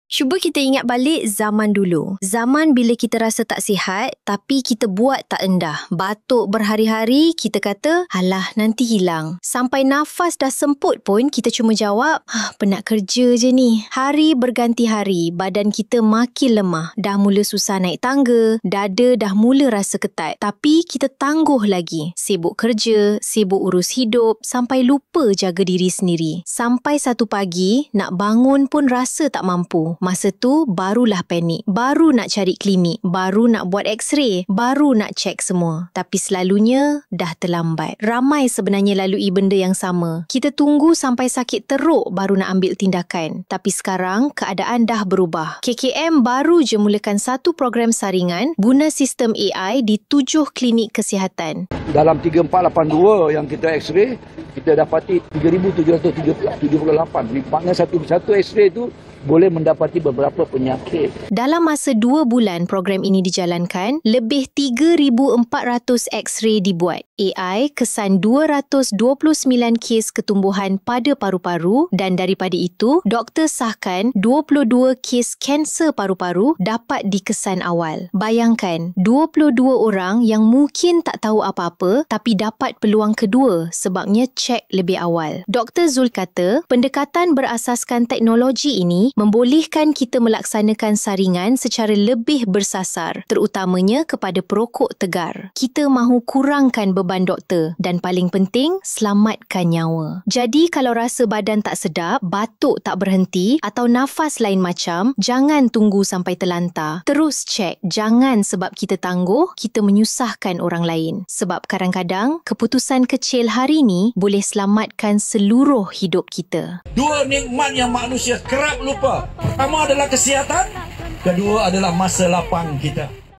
Cuba kita ingat balik zaman dulu. Zaman bila kita rasa tak sihat, tapi kita buat tak endah. Batuk berhari-hari, kita kata, alah nanti hilang. Sampai nafas dah semput pun, kita cuma jawab, penat kerja je ni. Hari berganti hari, badan kita makin lemah. Dah mula susah naik tangga, dada dah mula rasa ketat. Tapi kita tangguh lagi. Sibuk kerja, sibuk urus hidup, sampai lupa jaga diri sendiri. Sampai satu pagi, nak bangun pun rasa tak mampu. Masa tu barulah panik, baru nak cari klinik, baru nak buat x-ray, baru nak cek semua. Tapi selalunya dah terlambat. Ramai sebenarnya lalui benda yang sama. Kita tunggu sampai sakit teruk baru nak ambil tindakan. Tapi sekarang keadaan dah berubah. KKM baru je mulakan satu program saringan guna sistem AI di 7 klinik kesihatan. Dalam 3482 yang kita x-ray, kita dapati 3,778. Maknanya satu x-ray tu boleh mendapati beberapa penyakit. Dalam masa 2 bulan program ini dijalankan, lebih 3,400 X-ray dibuat. AI kesan 229 kes ketumbuhan pada paru-paru dan daripada itu, doktor sahkan 22 kes kanser paru-paru dapat dikesan awal. Bayangkan, 22 orang yang mungkin tak tahu apa-apa tapi dapat peluang kedua sebabnya cek lebih awal. Dr. Zul kata, pendekatan berasaskan teknologi ini membolehkan kita melaksanakan saringan secara lebih bersasar, terutamanya kepada perokok tegar. Kita mahu kurangkan beban doktor dan paling penting, selamatkan nyawa. Jadi kalau rasa badan tak sedap, batuk tak berhenti atau nafas lain macam, jangan tunggu sampai terlantar. Terus cek. Jangan sebab kita tangguh, kita menyusahkan orang lain. Sebab kadang-kadang, keputusan kecil hari ni boleh selamatkan seluruh hidup kita. Dua nikmat yang manusia kerap lupa. Pertama adalah kesihatan, kedua adalah masa lapang kita.